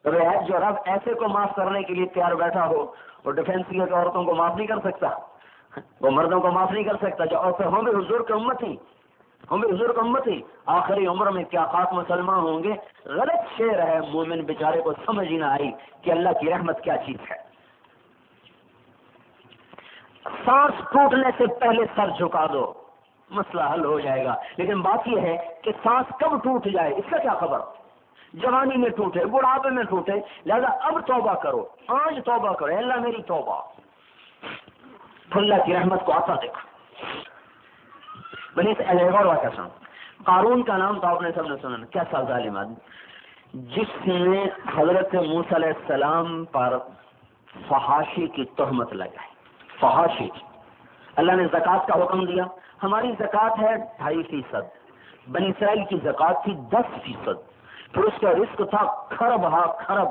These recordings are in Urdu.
جو رب ایسے کو معاف کرنے کے لیے تیار بیٹھا ہو وہ ڈیفینس کی عورتوں کو معاف نہیں کر سکتا، وہ مردوں کو معاف نہیں کر سکتا جو عورتیں ہوں بھی حضور کی امتی، ہم بھی حضور کی امتی، آخری عمر میں کیا خاص مسلمان ہوں گے۔ غلط شعر ہے، مومن بیچارے کو سمجھ ہی نہ آئی کہ اللہ کی رحمت کیا چیز ہے۔ سانس ٹوٹنے سے پہلے سر جھکا دو، مسئلہ حل ہو جائے گا۔ لیکن بات یہ ہے کہ سانس کب ٹوٹ جائے اس کا کیا خبر، جوانی میں ٹوٹے، بڑھاپے میں ٹوٹے، لہذا اب توبہ کرو، آج توبہ کرو، اے اللہ میری توبہ، اللہ کی رحمت کو آتا دیکھو۔ بنی ایک واقعہ سن، قارون کا نام تو آپ نے سب نے سنا، کیسا ظالم آدمی جس نے حضرت موسیٰ علیہ السلام پر فحاشی کی تہمت لگائی، فحاشی کی۔ اللہ نے زکوٰۃ کا حکم دیا، ہماری زکوٰۃ ہے 2.5%، بنی اسرائیل کی زکوٰۃ تھی 10%، پھر اس کا رزق تھا کھرب ہا کھرب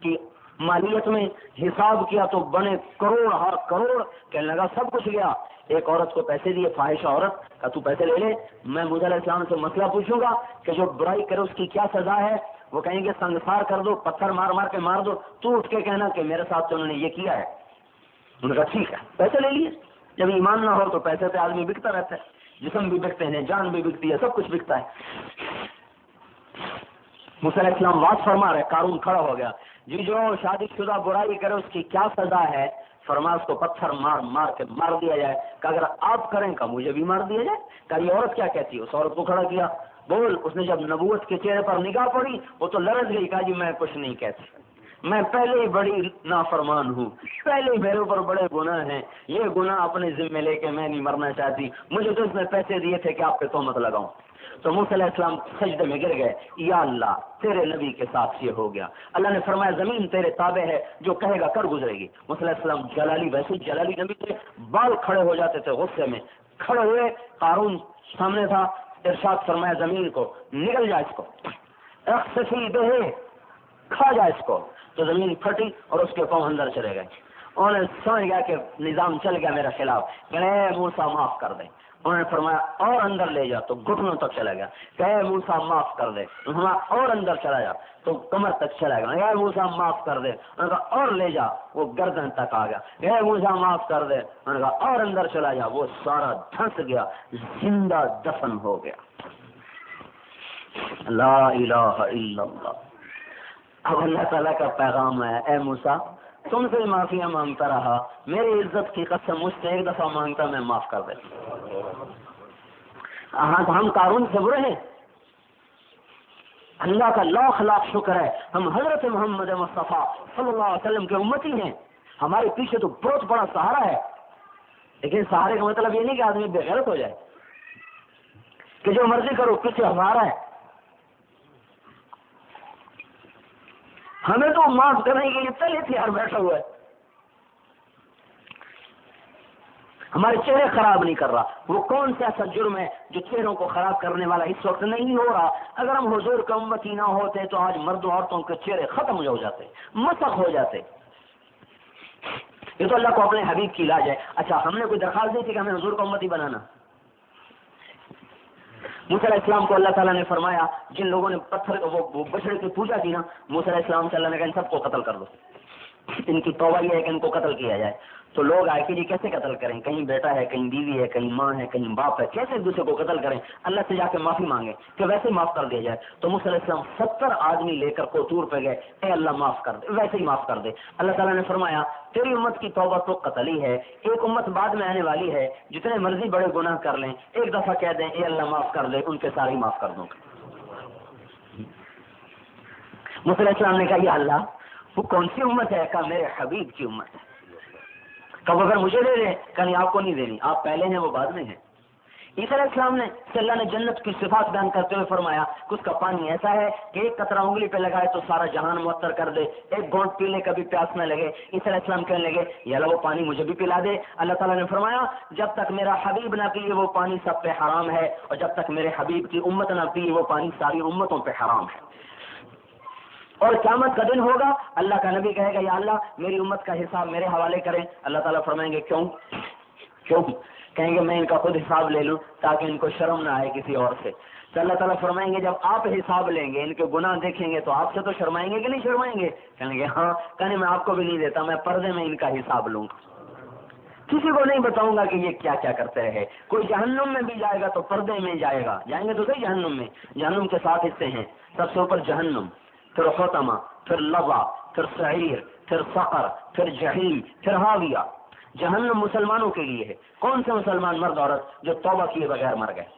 کی مالیت میں، حساب کیا تو بنے کروڑ ہا کروڑ، کہنے لگا سب کچھ گیا۔ ایک عورت کو پیسے دیے، فاحشہ عورت کا تو پیسے لے لے، میں موسیٰ علیہ السلام سے مسئلہ پوچھوں گا کہ جو برائی کرے اس کی کیا سزا ہے، وہ کہیں گے سنگسار کر دو، پتھر مار مار کے مار دو، تو اٹھ کے کہنا کہ میرے ساتھ تو انہوں نے یہ کیا ہے۔ انہوں نے کہا ٹھیک ہے، پیسے لے لیے۔ جب ایمان نہ ہو تو پیسے پہ آدمی بکتا رہتا ہے، جسم بھی بکتے ہیں، جان بھی بکتی ہے، سب کچھ بکتا ہے۔ موسیٰ علیہ السلام واضح فرما رہے، قارون کھڑا ہو گیا، جی جو شادی شدہ برائی کرے اس کی کیا سزا ہے، فرما اس کو پتھر مار مار کے مار دیا جائے، کہ اگر آپ کریں کا مجھے بھی مار دیا جائے۔ کہ یہ عورت کیا کہتی ہے، اس عورت کو کھڑا کیا، بول۔ اس نے جب نبوت کے چہرے پر نگاہ پڑی وہ تو لرز گئی، کہا جی میں کچھ نہیں کہتی، میں پہلے ہی بڑی نافرمان ہوں، پہلے ہی میرے اوپر بڑے گناہ ہیں، یہ گناہ اپنے ذمے لے کے میں نہیں مرنا چاہتی، مجھے تو اس نے پیسے دیے تھے کہ آپ پہ تہمت لگاؤں۔ تو موسیٰ علیہ السلام سجدے میں گر گئے، یا اللہ تیرے نبی کے ساتھ یہ ہو گیا۔ اللہ نے فرمایا زمین تیرے تابع ہے، جو کہے گا کر گزرے گی۔ موسیٰ علیہ السلام جلالی، ویسے جلالی نبی تھے، بال کھڑے ہو جاتے تھے غصے میں، کھڑے ہوئے، قارون سامنے تھا، ارشاد فرمایا زمین کو نگل جا اس کو، اخسفی بہ، کھا جا اس کو۔ تو زمین پھٹی اور اس کے پاؤں اندر چلے گئے۔ انہوں نے سمجھ گیا کہ نظام چل گیا میرے خلاف، کہ اے موسیٰ معاف کر دے۔ انہوں نے فرمایا اور اندر لے جا، تو گھٹنوں تک چلا گیا، کہ اے موسیٰ معاف کر دے۔ انہوں نے اور اندر چلا جا تو کمر تک چلا گیا، اے موسیٰ معاف کر دے۔ انہوں نے کہا اور لے جا، وہ گردن تک آ گیا، اے موسیٰ معاف کر دے۔ انہوں نے کہا اور اندر چلا جا، وہ سارا دھنس گیا، زندہ دفن ہو گیا۔ لا الہ الا اللہ۔ اب اللہ تعالیٰ کا پیغام ہے، اے موسیٰ تم سے معافیاں مانگتا رہا، میری عزت کی قسم مجھ سے ایک دفعہ مانگتا میں معاف کر دے۔ ہاں تو ہم قارون سے برے ہیں، اللہ کا لاکھ لاکھ شکر ہے ہم حضرت محمد مصطفیٰ صلی اللہ علیہ وسلم کے امتی ہیں، ہمارے پیچھے تو بہت بڑا سہارا ہے۔ لیکن سہارے کا مطلب یہ نہیں کہ آدمی بے غیرت ہو جائے، کہ جو مرضی کرو پیچھے ہمارا ہے۔ ہمیں تو معاف کرنے کے لیے پہلے تیار بیٹھا ہوا ہے، ہمارے چہرے خراب نہیں کر رہا۔ وہ کون سا ایسا جرم ہے جو چہروں کو خراب کرنے والا اس وقت نہیں ہو رہا؟ اگر ہم حضور کا امتی نہ ہوتے تو آج مرد و عورتوں کے چہرے ختم ہو جاتے، مسخ ہو جاتے۔ یہ تو اللہ کو اپنے حبیب کی لاج ہے۔ اچھا ہم نے کوئی درخواست دی تھی کہ ہمیں حضور کا امتی بنانا؟ موسیٰ علیہ السلام کو اللہ تعالیٰ نے فرمایا، جن لوگوں نے پتھر وہ بچڑے کی پوجا کی نا، موسیٰ علیہ السلام سے اللہ نے کہا ان سب کو قتل کر دو، ان کی توبہ یہ ہے کہ ان کو قتل کیا جائے۔ تو لوگ آئے کہ جی کیسے قتل کریں، کہیں بیٹا ہے، کہیں بیوی ہے، کہیں ماں ہے، کہیں باپ ہے، کیسے ایک دوسرے کو قتل کریں؟ اللہ سے جا کے معافی مانگے کہ ویسے معاف کر دیا جائے۔ تو موسیٰ علیہ السلام 70 آدمی لے کر کوطور پہ گئے، اے اللہ معاف کر دے، ویسے ہی معاف کر دے۔ اللہ تعالیٰ نے فرمایا تیری امت کی توبہ تو قتل ہی ہے، ایک امت بعد میں آنے والی ہے جتنے مرضی بڑے گناہ کر لیں، ایک دفعہ کہہ دیں اے اللہ معاف کر دے، ان کے سارے معاف کر دوں گا۔ موسیٰ علیہ السلام نے کہا یا اللہ وہ کون سی امت ہے؟ کہا میرے حبیب کی امت ہے۔ کب اگر مجھے دے دیں، کہیں آپ کو نہیں دینی، آپ پہلے ہیں وہ بعد میں ہیں۔ عیسیٰ علیہ السلام نے اللہ نے جنت کی صفات بیان کرتے ہوئے فرمایا کہ اس کا پانی ایسا ہے کہ ایک قطرہ انگلی پہ لگائے تو سارا جہان معطر کر دے، ایک گھونٹ پینے کا بھی پیاس نہ لگے۔ عیسیٰ علیہ السلام کہنے لگے یا اللہ وہ پانی مجھے بھی پلا دے۔ اللہ تعالیٰ نے فرمایا جب تک میرا حبیب نہ پیے وہ پانی سب پہ حرام ہے، اور جب تک میرے حبیب کی امت نہ پیے وہ پانی ساری امتوں پہ حرام ہے۔ اور قیامت کا دن ہوگا، اللہ کا نبی کہے گا یا اللہ میری امت کا حساب میرے حوالے کریں۔ اللہ تعالیٰ فرمائیں گے کیوں؟ کہیں گے میں ان کا خود حساب لے لوں تاکہ ان کو شرم نہ آئے کسی اور سے۔ تو اللہ تعالیٰ فرمائیں گے جب آپ حساب لیں گے ان کے گناہ دیکھیں گے تو آپ سے تو شرمائیں گے کہ نہیں شرمائیں گے؟ کہیں گے ہاں، کہنے میں آپ کو بھی نہیں دیتا، میں پردے میں ان کا حساب لوں گا، کسی کو نہیں بتاؤں گا کہ یہ کیا کیا کرتے رہے۔ کوئی جہنم میں بھی جائے گا تو پردے میں جائے گا، جائیں گے تو صحیح جہنم میں۔ جہنم کے 7 حصے ہیں، سب سے اوپر جہنم، پھر حطمہ، پھر لظہ، پھر سعیر، پھر سقر، پھر جحیم، پھر حاویہ۔ جہنم مسلمانوں کے لیے ہے، کون سے مسلمان مرد عورت جو توبہ کیے بغیر مر گئے۔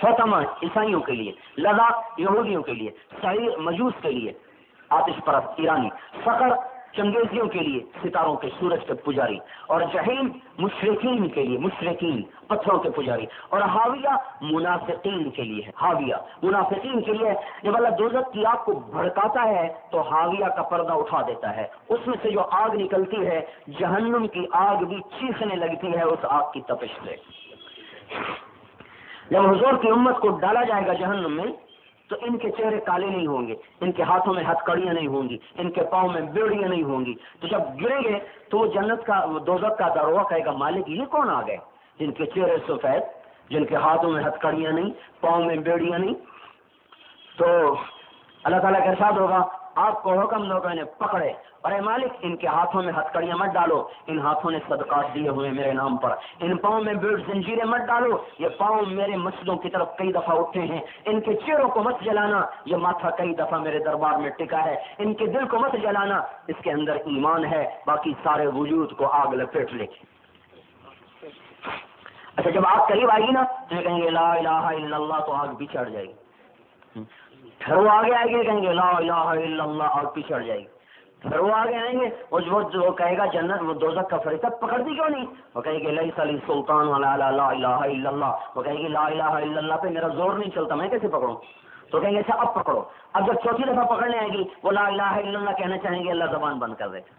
حطمہ عیسائیوں کے لیے، لظہ یہودیوں کے لیے، سعیر مجوس کے لیے، آتش پرست ایرانی، سقر چنگیزیوں کے لیے، ستاروں کے سورج کے پجاری، اور جحیم مشرکین کے لیے، مشرکین پتھروں کے پجاری، اور حاویہ منافقین کے لیے ہے۔ حاویہ منافقین کے لیے، جب اللہ دوزخ کی آگ کو بھڑکاتا ہے تو حاویہ کا پردہ اٹھا دیتا ہے، اس میں سے جو آگ نکلتی ہے، جہنم کی آگ بھی چیخنے لگتی ہے اس آگ کی تپش سے۔ جب حضور کی امت کو ڈالا جائے گا جہنم میں تو ان کے چہرے کالے نہیں ہوں گے، ان کے ہاتھوں میں ہتھ کڑیاں نہیں ہوں گی، ان کے پاؤں میں بیڑیاں نہیں ہوں گی، تو جب گریں گے تو وہ جنت کا دوزخ کا دروازہ کہے گا مالک یہ کون آ گئے، جن کے چہرے سفید، جن کے ہاتھوں میں ہتھ کڑیاں نہیں، پاؤں میں بیڑیاں نہیں۔ تو اللہ تعالیٰ کا ارشاد ہوگا آپ کو حکم دو کہ انہیں پکڑے، اور اے مالک ان کے ہاتھوں میں ہتھ کڑیاں مت ڈالو، ان ہاتھوں نے صدقات دیے ہوئے میرے نام پر، ان پاؤں میں بیڑ زنجیریں مت ڈالو، یہ پاؤں میرے مسجدوں کی طرف کئی دفعہ اٹھے ہیں، ان کے چہروں کو مت جلانا، یہ ماتھا کئی دفعہ میرے دربار میں ٹکا ہے، ان کے دل کو مت جلانا، اس کے اندر ایمان ہے، باقی سارے وجود کو آگ لپیٹ لے۔ اچھا جب آگ قریب آئے گی نا تو یہ کہیں گے لا الہ الا اللہ، تو آگ بھی چڑھ جائے گی، پھر وہ آگے آئے گی کہیں گے لا الہ الا اللہ، آگ بھی چڑھ جائے گی، پھر وہ آگے آئیں گے اور جو کہے گا جنت وہ دوزخ کا فرشتہ پکڑ دی کیوں نہیں، وہ کہے گی لیس لی سلطان علی لا الہ الا اللہ، وہ کہے گی لا الہ الا اللہ پہ میرا زور نہیں چلتا، میں کیسے پکڑوں؟ تو کہیں گے اچھا اب پکڑو، اب جب چوتھی دفعہ پکڑنے آئے گی وہ لا الہ الا اللہ کہنا چاہیں گے، اللہ زبان بند کر دے گا،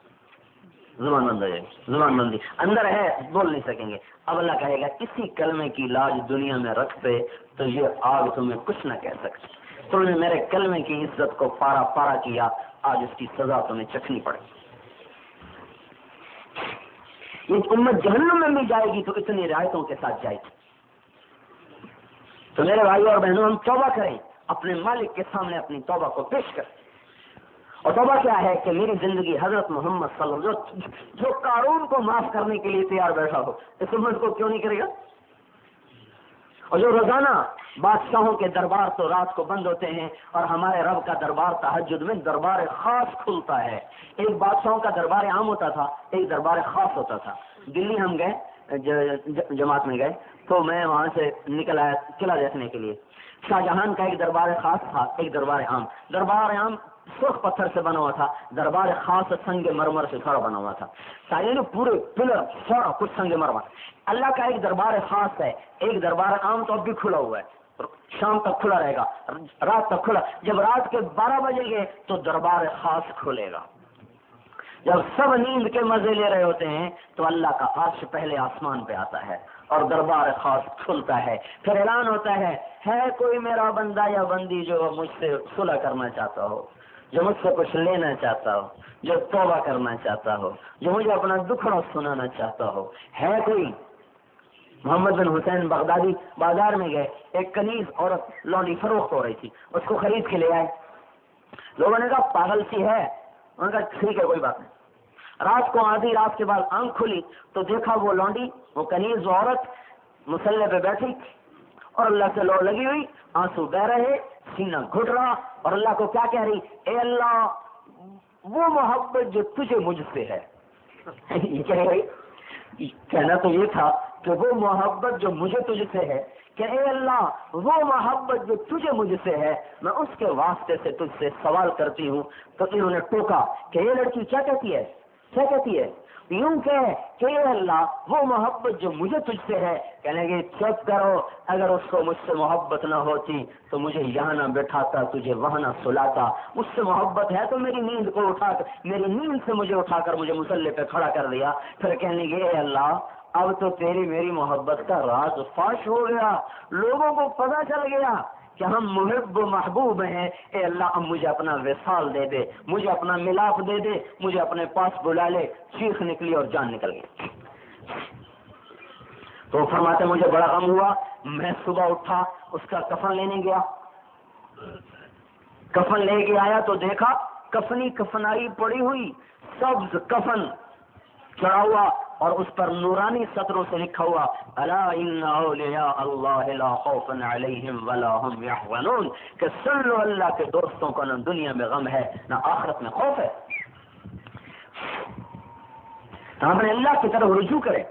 زبان بند ہو جائے گی، زبان بندی اندر ہے بول نہیں سکیں گے۔ اب اللہ کہے گا کسی کلمے کی لاج دنیا میں رکھتے تو یہ آگ تمہیں کچھ نہ کہہ سکتی، تم نے میرے کلمے کی عزت کو پارا پارا کیا، آج اس کی سزا تمہیں چکھنی پڑے۔ یہ امت جہنم میں بھی جائے گی تو اتنی رعایتوں کے ساتھ جائے گی۔ تو میرے بھائی اور بہنوں ہم توبہ کریں، اپنے مالک کے سامنے اپنی توبہ کو پیش کریں۔ اور توبہ کیا ہے کہ میری زندگی حضرت محمد صلی اللہ علیہ وسلم جو قارون کو معاف کرنے کے لیے تیار بیٹھا ہو، اس امت کو کیوں نہیں کرے گا؟ اور جو روزانہ بادشاہوں کے دربار تو رات کو بند ہوتے ہیں اور ہمارے رب کا دربار تہجد میں دربار خاص کھلتا ہے۔ ایک بادشاہوں کا دربار عام ہوتا تھا، ایک دربار خاص ہوتا تھا۔ دلی ہم گئے جماعت میں گئے تو میں وہاں سے نکل آیا قلعہ دیکھنے کے لیے۔ شاہجہان کا ایک دربار خاص تھا، ایک دربار عام۔ دربار عام سرخ پتھر سے بنا ہوا تھا، دربار خاص سنگ مرمر سے سارا بنا ہوا تھا، سارے پورے پلر سارا کچھ سنگ مرمر۔ اللہ کا ایک دربار خاص ہے، ایک دربار عام تو اب بھی کھلا ہوا ہے، شام تک کھلا رہے گا، رات تک کھلا۔ جب رات کے 12 بجے گے تو دربار خاص کھلے گا۔ جب سب نیند کے مزے لے رہے ہوتے ہیں تو اللہ کا عرش پہلے آسمان پہ آتا ہے اور دربار خاص کھلتا ہے، پھر اعلان ہوتا ہے کوئی میرا بندہ یا بندی جو مجھ سے صلح کرنا چاہتا ہو، جو مجھ سے کچھ لینا چاہتا ہو، جو توبہ کرنا چاہتا ہو، جو مجھے اپنا دکھڑا سنانا چاہتا ہو، ہے کوئی؟ محمد بن حسین بغدادی بازار میں گئے، ایک کنیز عورت لونڈی فروخت ہو رہی تھی، اس کو خرید کے لے آئے۔ لوگوں نے کہا پاگل سی ہے، انہوں نے کہا ٹھیک ہے کوئی بات نہیں۔ رات کو آدھی رات کے بعد آنکھ کھلی تو دیکھا وہ لونڈی، وہ کنیز عورت مسلح پہ بیٹھی اور اللہ سے لو لگی ہوئی، آنسو بہ رہے، سینہ گھٹ رہا، اور اللہ کو کیا کہہ رہی؟ اے اللہ وہ محبت جو تجھے مجھ سے ہے۔ یہ کہہ رہی، کہنا تو یہ تھا کہ وہ محبت جو مجھے تجھ سے ہے، کہ اے اللہ وہ محبت جو تجھے مجھ سے ہے میں اس کے واسطے سے تجھ سے سوال کرتی ہوں۔ تو انہوں نے ٹوکا کہ یہ لڑکی کیا کہتی ہے، کیا کہتی ہے؟ یوں کہ اے اللہ وہ محبت جو مجھے تجھ سے ہے۔ کہنے گے چپ کرو، اگر اس کو مجھ سے محبت نہ ہوتی تو مجھے یہاں نہ بٹھاتا، تجھے وہاں نہ سلاتا۔ مجھ سے محبت ہے تو میری نیند کو اٹھا کر، میری نیند سے مجھے اٹھا کر مجھے مسلح پہ کھڑا کر دیا۔ پھر کہنے گے اے اللہ اب تو تیری میری محبت کا راز فاش ہو گیا، لوگوں کو پتہ چل گیا کہ ہم محب و محبوب ہیں۔ اے اللہ اب مجھے اپنا وصال دے دے، مجھے اپنا ملاپ دے دے، مجھے اپنے پاس بلا لے۔ چیخ نکلی اور جان نکل گئی۔ تو فرماتے مجھے بڑا غم ہوا، میں صبح اٹھا اس کا کفن لینے گیا، کفن لے کے آیا تو دیکھا کفنی کفنائی پڑی ہوئی سبز کفن چڑھا ہوا اور اس پر نورانی سطروں سے لکھا ہوا الا ان اولیاء اللہ لا خوف علیہم ولا هم يحزنون، کہ سن لو اللہ کے دوستوں کو نہ دنیا میں غم ہے نہ آخرت میں خوف ہے۔ ہم اپنے اللہ کی طرف رجوع کریں۔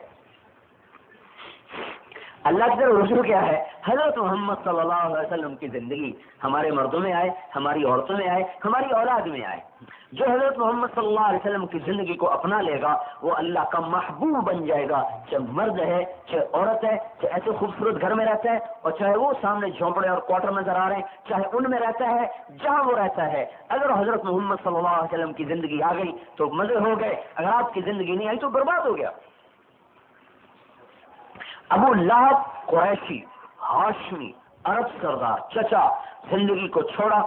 اللہ کی طرف رجوع کیا ہے؟ حضرت محمد صلی اللہ علیہ وسلم کی زندگی ہمارے مردوں میں آئے، ہماری عورتوں میں آئے، ہماری اولاد میں آئے۔ جو حضرت محمد صلی اللہ علیہ وسلم کی زندگی کو اپنا لے گا وہ اللہ کا محبوب بن جائے گا، چاہے مرد ہے چاہے عورت ہے، چاہے ایسے خوبصورت گھر میں رہتا ہے اور چاہے وہ سامنے جھونپڑے اور کوارٹر نظر آ رہے ہیں، چاہے ان میں رہتا ہے جہاں وہ رہتا ہے۔ اگر حضرت محمد صلی اللہ علیہ وسلم کی زندگی آ گئی تو مزے ہو گئے، اگر آپ کی زندگی نہیں آئی تو برباد ہو گیا۔ ابو لہب قریشی ہاشمی عرب سردار چچا زندگی کو چھوڑا،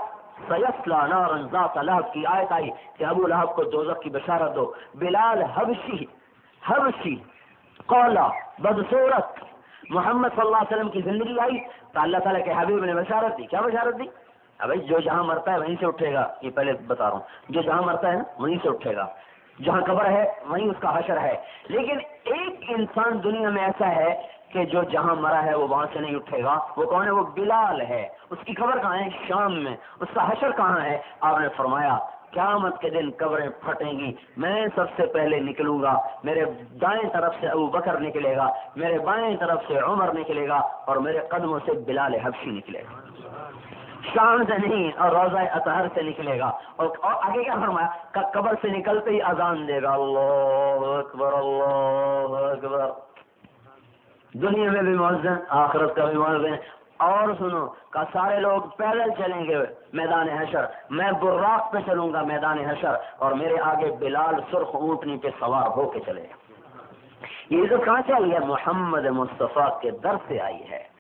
سیصلی نارا ذات لہب کی آیت آئی کہ ابو لہب کو دوزخ کی بشارت دو۔ بلال حبشی قولا بدصورت محمد صلی اللہ علیہ وسلم کی زندگی آئی تو اللہ تعالیٰ کے حبیب نے بشارت دی۔ کیا بشارت دی؟ ابھی جو جہاں مرتا ہے وہیں سے اٹھے گا، یہ پہلے بتا رہا ہوں، جو جہاں مرتا ہے نا وہیں سے اٹھے گا، جہاں قبر ہے وہیں اس کا حشر ہے۔ لیکن ایک انسان دنیا میں ایسا ہے کہ جو جہاں مرا ہے وہ وہاں سے نہیں اٹھے گا۔ وہ کون ہے؟ وہ بلال ہے۔ اس کی قبر کہاں ہے؟ شام میں۔ اس کا حشر کہاں ہے؟ آپ نے فرمایا قیامت کے دن قبریں پھٹیں گی، میں سب سے پہلے نکلوں گا، میرے دائیں طرف سے ابو بکر نکلے گا، میرے بائیں طرف سے عمر نکلے گا اور میرے قدموں سے بلال حبشی نکلے گا۔ شام سے نہیں اور روضہ اطہر سے نکلے گا۔ اور آگے کیا فرمایا کہ قبر سے نکلتے ہی اذان دے گا اللہ اکبر اللہ اکبر۔ دنیا میں بھی مؤذن، آخرت کا بھی مؤذن۔ اور سنو کہ سارے لوگ پیدل چلیں گے میدان حشر، میں براق پہ چلوں گا میدان حشر اور میرے آگے بلال سرخ اونٹنی پہ سوار ہو کے چلے گا۔ یہ عزت کہاں سے آئی ہے؟ محمد مصطفیٰ کے در سے آئی ہے۔